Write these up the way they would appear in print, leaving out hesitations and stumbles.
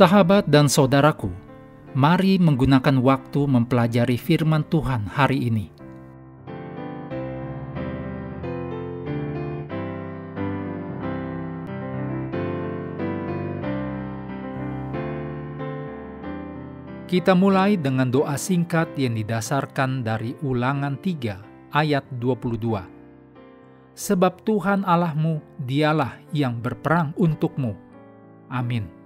Sahabat dan saudaraku, mari menggunakan waktu mempelajari firman Tuhan hari ini. Kita mulai dengan doa singkat yang didasarkan dari Ulangan 3 ayat 22. Sebab Tuhan Allahmu, dialah yang berperang untukmu. Amin.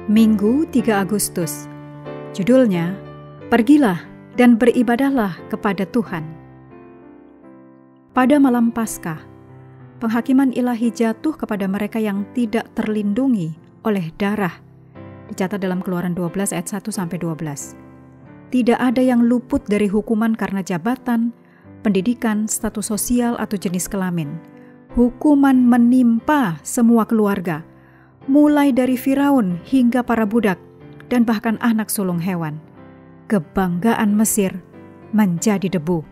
Minggu 3 Agustus. Judulnya, Pergilah dan beribadahlah kepada Tuhan. Pada malam Paskah, penghakiman ilahi jatuh kepada mereka yang tidak terlindungi oleh darah. Dicatat dalam Keluaran 12 ayat 1-12. Tidak ada yang luput dari hukuman karena jabatan, pendidikan, status sosial, atau jenis kelamin. Hukuman menimpa semua keluarga, mulai dari Firaun hingga para budak dan bahkan anak sulung hewan. Kebanggaan Mesir menjadi debu.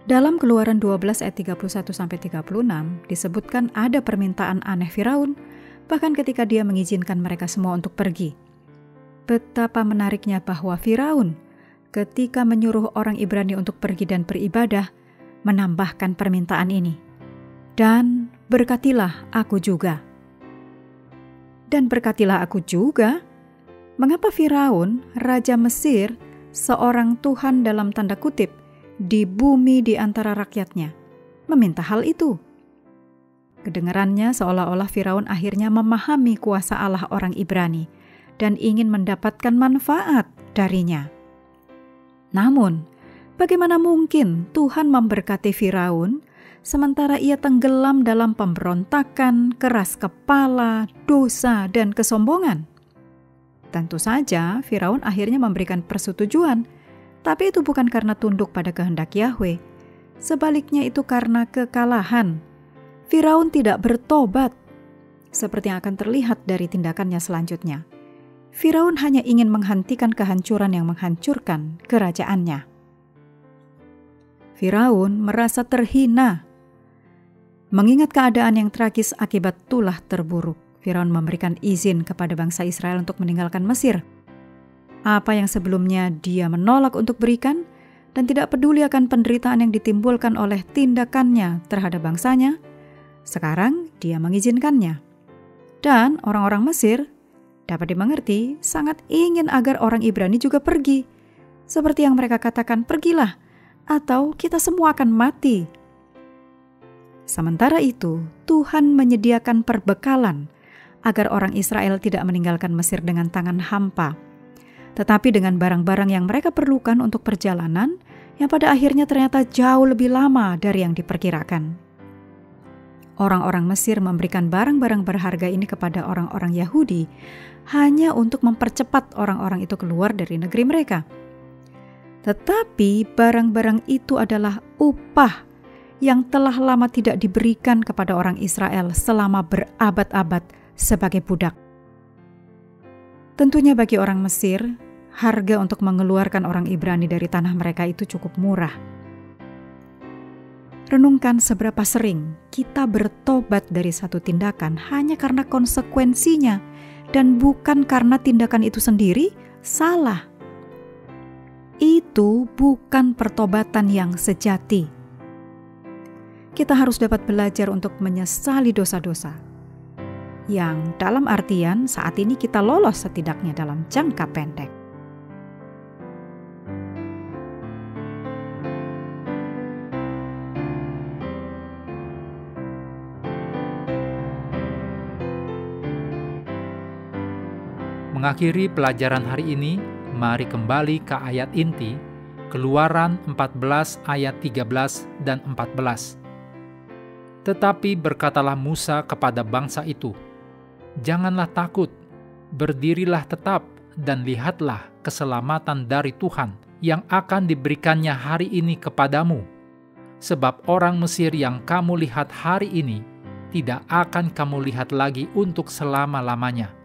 Dalam Keluaran 12 ayat 31-36 disebutkan ada permintaan aneh Firaun, bahkan ketika dia mengizinkan mereka semua untuk pergi. Betapa menariknya bahwa Firaun ketika menyuruh orang Ibrani untuk pergi dan beribadah, menambahkan permintaan ini. Dan berkatilah aku juga. Dan berkatilah aku juga? Mengapa Firaun, Raja Mesir, seorang Tuhan dalam tanda kutip, di bumi di antara rakyatnya, meminta hal itu? Kedengarannya seolah-olah Firaun akhirnya memahami kuasa Allah orang Ibrani dan ingin mendapatkan manfaat darinya. Namun, bagaimana mungkin Tuhan memberkati Firaun sementara ia tenggelam dalam pemberontakan, keras kepala, dosa, dan kesombongan? Tentu saja Firaun akhirnya memberikan persetujuan, tapi itu bukan karena tunduk pada kehendak Yahwe. Sebaliknya itu karena kekalahan. Firaun tidak bertobat, seperti yang akan terlihat dari tindakannya selanjutnya. Firaun hanya ingin menghentikan kehancuran yang menghancurkan kerajaannya. Firaun merasa terhina. Mengingat keadaan yang tragis akibat tulah terburuk, Firaun memberikan izin kepada bangsa Israel untuk meninggalkan Mesir. Apa yang sebelumnya dia menolak untuk berikan dan tidak peduli akan penderitaan yang ditimbulkan oleh tindakannya terhadap bangsanya, sekarang dia mengizinkannya. Dan orang-orang Mesir, dapat dimengerti, sangat ingin agar orang Ibrani juga pergi. Seperti yang mereka katakan, pergilah, atau kita semua akan mati. Sementara itu, Tuhan menyediakan perbekalan agar orang Israel tidak meninggalkan Mesir dengan tangan hampa, tetapi dengan barang-barang yang mereka perlukan untuk perjalanan yang pada akhirnya ternyata jauh lebih lama dari yang diperkirakan. Orang-orang Mesir memberikan barang-barang berharga ini kepada orang-orang Yahudi hanya untuk mempercepat orang-orang itu keluar dari negeri mereka. Tetapi barang-barang itu adalah upah yang telah lama tidak diberikan kepada orang Israel selama berabad-abad sebagai budak. Tentunya bagi orang Mesir, harga untuk mengeluarkan orang Ibrani dari tanah mereka itu cukup murah. Renungkan seberapa sering kita bertobat dari satu tindakan hanya karena konsekuensinya dan bukan karena tindakan itu sendiri salah. Itu bukan pertobatan yang sejati. Kita harus dapat belajar untuk menyesali dosa-dosa yang dalam artian saat ini kita lolos setidaknya dalam jangka pendek. Mengakhiri pelajaran hari ini, mari kembali ke ayat inti, Keluaran 14 ayat 13 dan 14. Tetapi berkatalah Musa kepada bangsa itu, "Janganlah takut, berdirilah tetap dan lihatlah keselamatan dari Tuhan yang akan diberikannya hari ini kepadamu. Sebab orang Mesir yang kamu lihat hari ini, tidak akan kamu lihat lagi untuk selama-lamanya.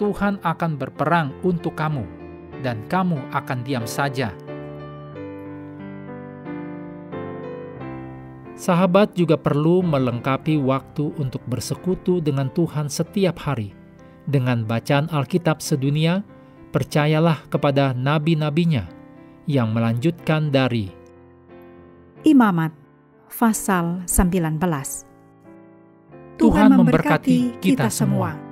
Tuhan akan berperang untuk kamu, dan kamu akan diam saja. Sahabat juga perlu melengkapi waktu untuk bersekutu dengan Tuhan setiap hari. Dengan bacaan Alkitab sedunia, percayalah kepada nabi-nabinya yang melanjutkan dari Imamat, pasal 19. Tuhan memberkati kita semua.